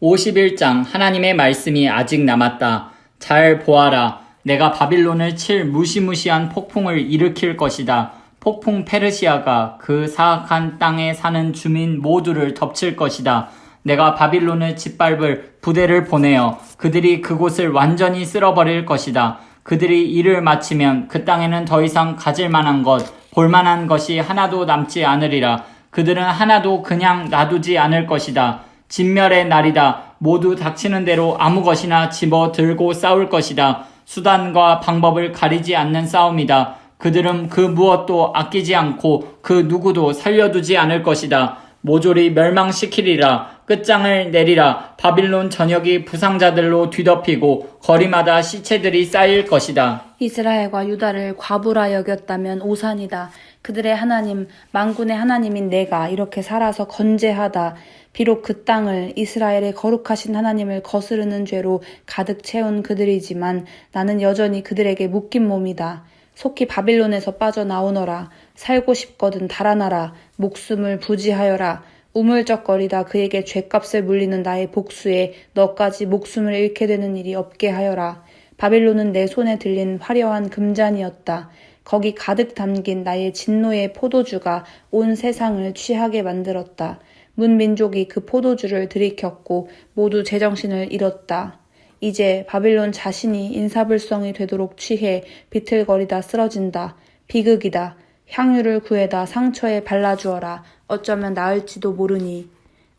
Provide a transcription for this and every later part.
51장 하나님의 말씀이 아직 남았다. 잘 보아라. 내가 바빌론을 칠 무시무시한 폭풍을 일으킬 것이다. 폭풍 페르시아가 그 사악한 땅에 사는 주민 모두를 덮칠 것이다. 내가 바빌론을 짓밟을 부대를 보내어 그들이 그곳을 완전히 쓸어버릴 것이다. 그들이 일을 마치면 그 땅에는 더 이상 가질 만한 것, 볼 만한 것이 하나도 남지 않으리라. 그들은 하나도 그냥 놔두지 않을 것이다. 진멸의 날이다. 모두 닥치는 대로 아무 것이나 집어 들고 싸울 것이다. 수단과 방법을 가리지 않는 싸움이다. 그들은 그 무엇도 아끼지 않고 그 누구도 살려두지 않을 것이다. 모조리 멸망시키리라. 끝장을 내리라. 바빌론 전역이 부상자들로 뒤덮이고 거리마다 시체들이 쌓일 것이다. 이스라엘과 유다를 과부라 여겼다면 오산이다. 그들의 하나님, 만군의 하나님인 내가 이렇게 살아서 건재하다. 비록 그 땅을 이스라엘의 거룩하신 하나님을 거스르는 죄로 가득 채운 그들이지만 나는 여전히 그들에게 묶인 몸이다. 속히 바빌론에서 빠져나오너라. 살고 싶거든 달아나라. 목숨을 부지하여라. 우물쩍거리다 그에게 죗값을 물리는 나의 복수에 너까지 목숨을 잃게 되는 일이 없게 하여라. 바빌론은 내 손에 들린 화려한 금잔이었다. 거기 가득 담긴 나의 진노의 포도주가 온 세상을 취하게 만들었다. 문민족이 그 포도주를 들이켰고 모두 제정신을 잃었다. 이제 바빌론 자신이 인사불성이 되도록 취해 비틀거리다 쓰러진다. 비극이다. 향유를 구해다 상처에 발라주어라. 어쩌면 나을지도 모르니.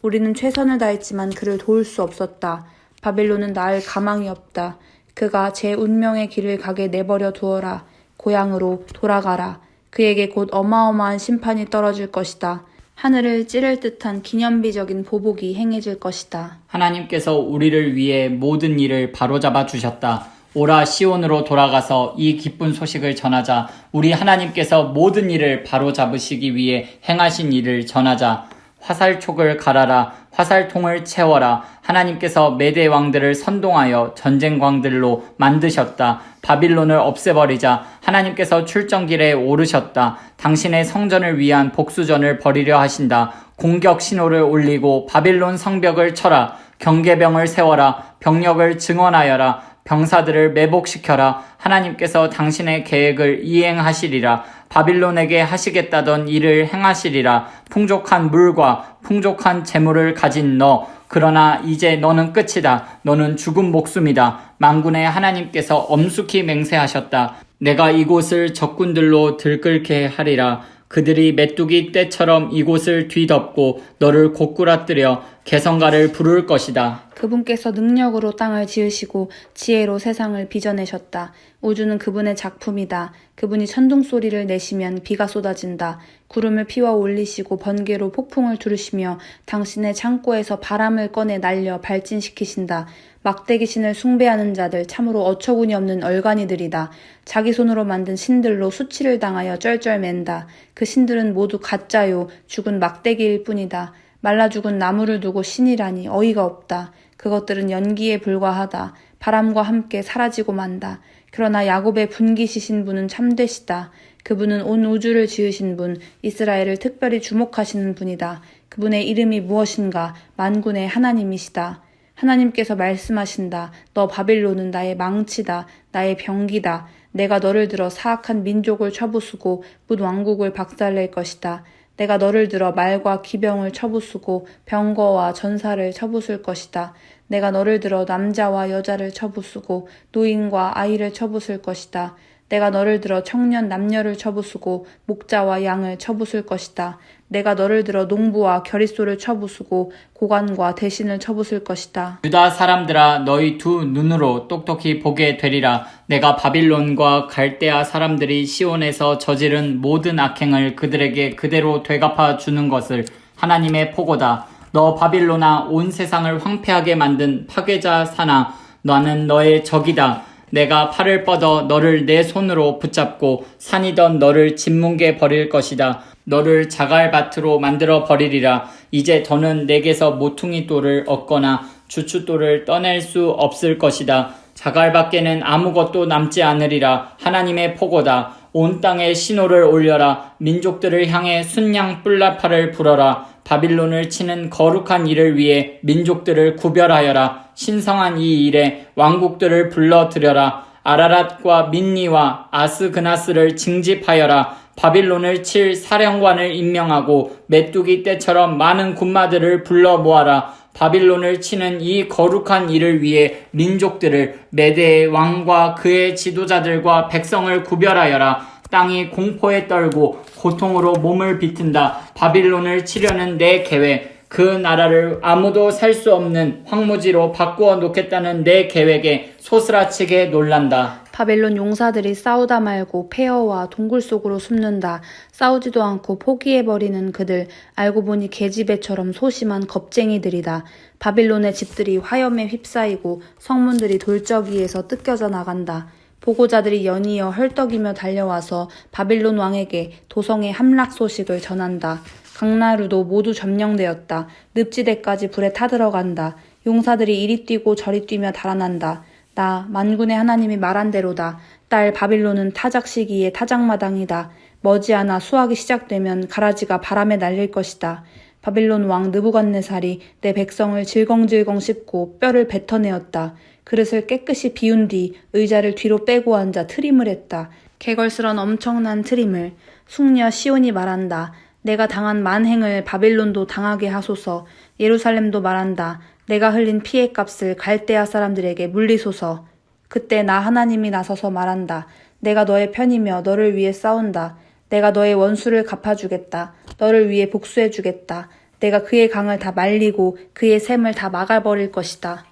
우리는 최선을 다했지만 그를 도울 수 없었다. 바빌론은 나을 가망이 없다. 그가 제 운명의 길을 가게 내버려 두어라. 고향으로 돌아가라. 그에게 곧 어마어마한 심판이 떨어질 것이다. 하늘을 찌를 듯한 기념비적인 보복이 행해질 것이다. 하나님께서 우리를 위해 모든 일을 바로잡아 주셨다. 오라 시온으로 돌아가서 이 기쁜 소식을 전하자. 우리 하나님께서 모든 일을 바로잡으시기 위해 행하신 일을 전하자. 화살촉을 갈아라. 화살통을 채워라. 하나님께서 메대 왕들을 선동하여 전쟁광들로 만드셨다. 바빌론을 없애버리자. 하나님께서 출정길에 오르셨다. 당신의 성전을 위한 복수전을 벌이려 하신다. 공격 신호를 올리고 바빌론 성벽을 쳐라. 경계병을 세워라. 병력을 증원하여라. 병사들을 매복시켜라. 하나님께서 당신의 계획을 이행하시리라. 바빌론에게 하시겠다던 일을 행하시리라. 풍족한 물과 풍족한 재물을 가진 너. 그러나 이제 너는 끝이다. 너는 죽은 목숨이다. 만군의 하나님께서 엄숙히 맹세하셨다. 내가 이곳을 적군들로 들끓게 하리라. 그들이 메뚜기 떼처럼 이곳을 뒤덮고 너를 고꾸라뜨려 개성가를 부를 것이다. 그분께서 능력으로 땅을 지으시고 지혜로 세상을 빚어내셨다. 우주는 그분의 작품이다. 그분이 천둥소리를 내시면 비가 쏟아진다. 구름을 피워 올리시고 번개로 폭풍을 두르시며 당신의 창고에서 바람을 꺼내 날려 발진시키신다. 막대기신을 숭배하는 자들 참으로 어처구니 없는 얼간이들이다. 자기 손으로 만든 신들로 수치를 당하여 쩔쩔맨다. 그 신들은 모두 가짜요 죽은 막대기일 뿐이다. 말라 죽은 나무를 두고 신이라니 어이가 없다. 그것들은 연기에 불과하다. 바람과 함께 사라지고 만다. 그러나 야곱의 분기시신 분은 참되시다. 그분은 온 우주를 지으신 분, 이스라엘을 특별히 주목하시는 분이다. 그분의 이름이 무엇인가? 만군의 하나님이시다. 하나님께서 말씀하신다. 너 바빌론은 나의 망치다. 나의 병기다. 내가 너를 들어 사악한 민족을 쳐부수고 뭇 왕국을 박살낼 것이다. 내가 너를 들어 말과 기병을 쳐부수고 병거와 전사를 쳐부술 것이다. 내가 너를 들어 남자와 여자를 쳐부수고 노인과 아이를 쳐부술 것이다. 내가 너를 들어 청년 남녀를 쳐부수고 목자와 양을 쳐부술 것이다. 내가 너를 들어 농부와 결의소를 쳐부수고 고관과 대신을 쳐부술 것이다. 유다 사람들아 너희 두 눈으로 똑똑히 보게 되리라. 내가 바빌론과 갈대아 사람들이 시온에서 저지른 모든 악행을 그들에게 그대로 되갚아 주는 것을 하나님의 포고다. 너 바빌론아 온 세상을 황폐하게 만든 파괴자 사나 나는 너의 적이다. 내가 팔을 뻗어 너를 내 손으로 붙잡고 산이던 너를 짓뭉개 버릴 것이다. 너를 자갈밭으로 만들어 버리리라. 이제 더는 내게서 모퉁이 돌을 얻거나 주춧돌을 떠낼 수 없을 것이다. 자갈밖에는 아무것도 남지 않으리라. 하나님의 포고다. 온 땅에 신호를 올려라. 민족들을 향해 순양 뿔나파를 불어라. 바빌론을 치는 거룩한 일을 위해 민족들을 구별하여라. 신성한 이 일에 왕국들을 불러들여라. 아라랏과 민니와 아스그나스를 징집하여라. 바빌론을 칠 사령관을 임명하고 메뚜기 떼처럼 많은 군마들을 불러 모아라. 바빌론을 치는 이 거룩한 일을 위해 민족들을 메대의 왕과 그의 지도자들과 백성을 구별하여라. 땅이 공포에 떨고 고통으로 몸을 비튼다. 바빌론을 치려는 내 계획, 그 나라를 아무도 살 수 없는 황무지로 바꾸어 놓겠다는 내 계획에 소스라치게 놀란다. 바벨론 용사들이 싸우다 말고 폐허와 동굴 속으로 숨는다. 싸우지도 않고 포기해버리는 그들, 알고 보니 계집애처럼 소심한 겁쟁이들이다. 바빌론의 집들이 화염에 휩싸이고 성문들이 돌적이에서 뜯겨져 나간다. 보고자들이 연이어 헐떡이며 달려와서 바빌론 왕에게 도성의 함락 소식을 전한다. 강나루도 모두 점령되었다. 늪지대까지 불에 타들어간다. 용사들이 이리 뛰고 저리 뛰며 달아난다. 나 만군의 하나님이 말한 대로다. 딸 바빌론은 타작 시기에 타작마당이다. 머지않아 수확이 시작되면 가라지가 바람에 날릴 것이다. 바빌론 왕 느부갓네살이 내 백성을 질겅질겅 씹고 뼈를 뱉어내었다. 그릇을 깨끗이 비운 뒤 의자를 뒤로 빼고 앉아 트림을 했다. 개걸스런 엄청난 트림을. 숙녀 시온이 말한다. 내가 당한 만행을 바빌론도 당하게 하소서. 예루살렘도 말한다. 내가 흘린 피해 값을 갈대아 사람들에게 물리소서. 그때 나 하나님이 나서서 말한다. 내가 너의 편이며 너를 위해 싸운다. 내가 너의 원수를 갚아주겠다. 너를 위해 복수해주겠다. 내가 그의 강을 다 말리고 그의 샘을 다 막아버릴 것이다.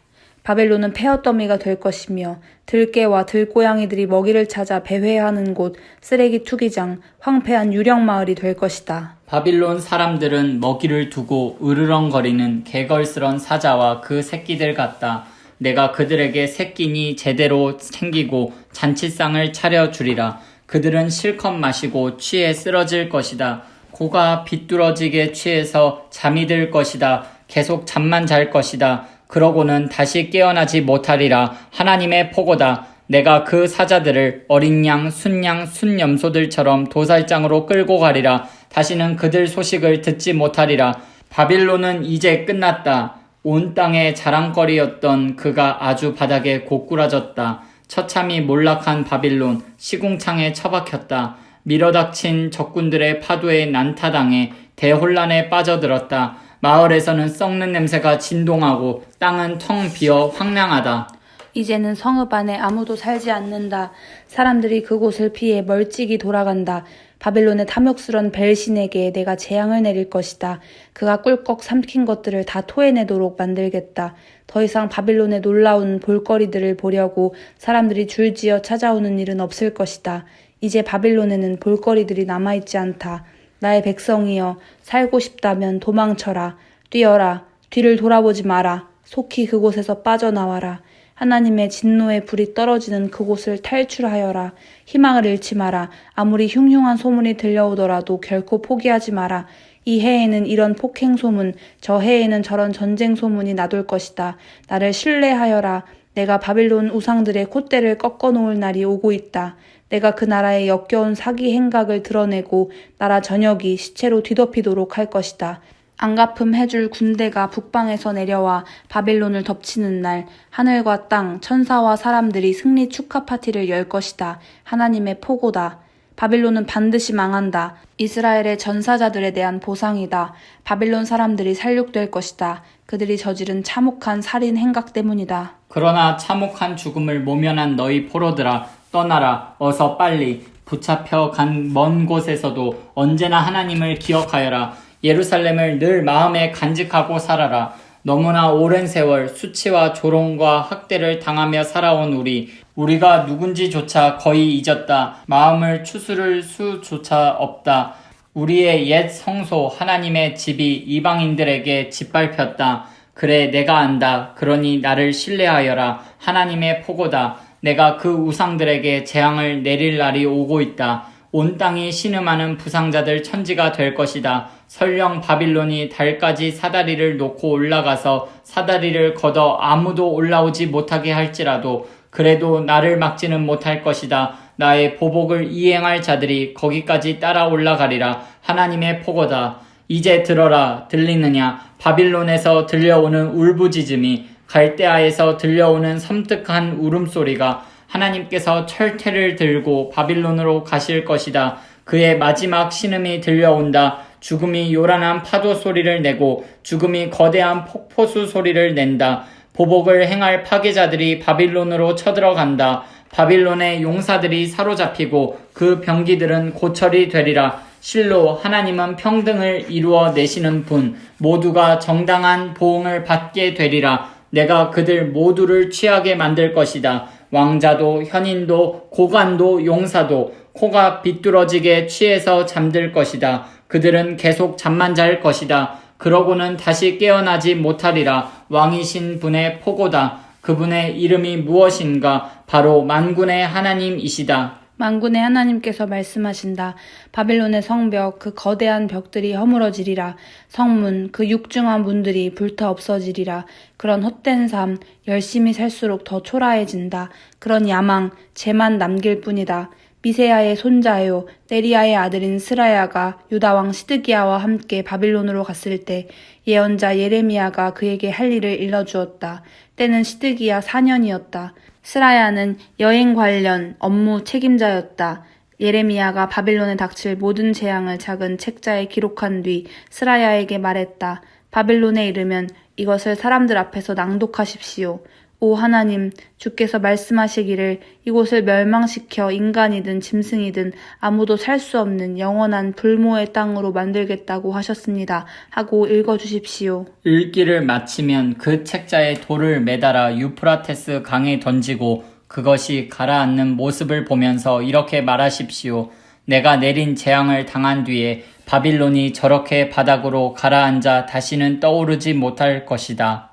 바벨론은 폐허더미가 될 것이며 들깨와 들고양이들이 먹이를 찾아 배회하는 곳, 쓰레기 투기장, 황폐한 유령마을이 될 것이다. 바빌론 사람들은 먹이를 두고 으르렁거리는 개걸스런 사자와 그 새끼들 같다. 내가 그들에게 새끼니 제대로 챙기고 잔치상을 차려주리라. 그들은 실컷 마시고 취해 쓰러질 것이다. 고가 비뚤어지게 취해서 잠이 들 것이다. 계속 잠만 잘 것이다. 그러고는 다시 깨어나지 못하리라. 하나님의 포고다. 내가 그 사자들을 어린 양, 순양, 순염소들처럼 도살장으로 끌고 가리라. 다시는 그들 소식을 듣지 못하리라. 바빌론은 이제 끝났다. 온 땅의 자랑거리였던 그가 아주 바닥에 고꾸라졌다. 처참히 몰락한 바빌론, 시궁창에 처박혔다. 밀어닥친 적군들의 파도에 난타당해 대혼란에 빠져들었다. 마을에서는 썩는 냄새가 진동하고 땅은 텅 비어 황량하다. 이제는 성읍 안에 아무도 살지 않는다. 사람들이 그곳을 피해 멀찍이 돌아간다. 바벨론의 탐욕스런 벨신에게 내가 재앙을 내릴 것이다. 그가 꿀꺽 삼킨 것들을 다 토해내도록 만들겠다. 더 이상 바벨론의 놀라운 볼거리들을 보려고 사람들이 줄지어 찾아오는 일은 없을 것이다. 이제 바벨론에는 볼거리들이 남아있지 않다. 나의 백성이여, 살고 싶다면 도망쳐라. 뛰어라. 뒤를 돌아보지 마라. 속히 그곳에서 빠져나와라. 하나님의 진노의 불이 떨어지는 그곳을 탈출하여라. 희망을 잃지 마라. 아무리 흉흉한 소문이 들려오더라도 결코 포기하지 마라. 이 해에는 이런 폭행 소문, 저 해에는 저런 전쟁 소문이 나돌 것이다. 나를 신뢰하여라. 내가 바빌론 우상들의 콧대를 꺾어놓을 날이 오고 있다. 내가 그 나라의 역겨운 사기 행각을 드러내고 나라 전역이 시체로 뒤덮이도록 할 것이다. 안갚음 해줄 군대가 북방에서 내려와 바벨론을 덮치는 날, 하늘과 땅, 천사와 사람들이 승리 축하 파티를 열 것이다. 하나님의 포고다. 바벨론은 반드시 망한다. 이스라엘의 전사자들에 대한 보상이다. 바벨론 사람들이 살육될 것이다. 그들이 저지른 참혹한 살인 행각 때문이다. 그러나 참혹한 죽음을 모면한 너희 포로들아, 떠나라. 어서 빨리. 붙잡혀 간 먼 곳에서도 언제나 하나님을 기억하여라. 예루살렘을 늘 마음에 간직하고 살아라. 너무나 오랜 세월 수치와 조롱과 학대를 당하며 살아온 우리가 누군지조차 거의 잊었다. 마음을 추스를 수조차 없다. 우리의 옛 성소 하나님의 집이 이방인들에게 짓밟혔다. 그래, 내가 안다. 그러니 나를 신뢰하여라. 하나님의 포고다. 내가 그 우상들에게 재앙을 내릴 날이 오고 있다. 온 땅이 신음하는 부상자들 천지가 될 것이다. 설령 바빌론이 달까지 사다리를 놓고 올라가서 사다리를 걷어 아무도 올라오지 못하게 할지라도 그래도 나를 막지는 못할 것이다. 나의 보복을 이행할 자들이 거기까지 따라 올라가리라. 하나님의 포고다. 이제 들어라. 들리느냐? 바빌론에서 들려오는 울부짖음이, 갈대아에서 들려오는 섬뜩한 울음소리가, 하나님께서 철퇴를 들고 바빌론으로 가실 것이다. 그의 마지막 신음이 들려온다. 죽음이 요란한 파도 소리를 내고 죽음이 거대한 폭포수 소리를 낸다. 보복을 행할 파괴자들이 바빌론으로 쳐들어간다. 바빌론의 용사들이 사로잡히고 그 병기들은 고철이 되리라. 실로 하나님은 평등을 이루어 내시는 분, 모두가 정당한 보응을 받게 되리라. 내가 그들 모두를 취하게 만들 것이다. 왕자도 현인도 고관도 용사도 코가 비뚤어지게 취해서 잠들 것이다. 그들은 계속 잠만 잘 것이다. 그러고는 다시 깨어나지 못하리라. 왕이신 분의 포고다. 그분의 이름이 무엇인가? 바로 만군의 하나님이시다. 만군의 하나님께서 말씀하신다. 바빌론의 성벽, 그 거대한 벽들이 허물어지리라. 성문, 그 육중한 문들이 불타 없어지리라. 그런 헛된 삶, 열심히 살수록 더 초라해진다. 그런 야망, 죄만 남길 뿐이다. 미세야의 손자요, 네리야의 아들인 스라야가 유다왕 시드기야와 함께 바빌론으로 갔을 때 예언자 예레미야가 그에게 할 일을 일러주었다. 때는 시드기야 4년이었다. 스라야는 여행 관련 업무 책임자였다. 예레미야가 바빌론에 닥칠 모든 재앙을 작은 책자에 기록한 뒤 스라야에게 말했다. 바빌론에 이르면 이것을 사람들 앞에서 낭독하십시오. 오 하나님, 주께서 말씀하시기를 이곳을 멸망시켜 인간이든 짐승이든 아무도 살 수 없는 영원한 불모의 땅으로 만들겠다고 하셨습니다. 하고 읽어주십시오. 읽기를 마치면 그 책자에 돌을 매달아 유프라테스 강에 던지고 그것이 가라앉는 모습을 보면서 이렇게 말하십시오. 내가 내린 재앙을 당한 뒤에 바빌론이 저렇게 바닥으로 가라앉아 다시는 떠오르지 못할 것이다.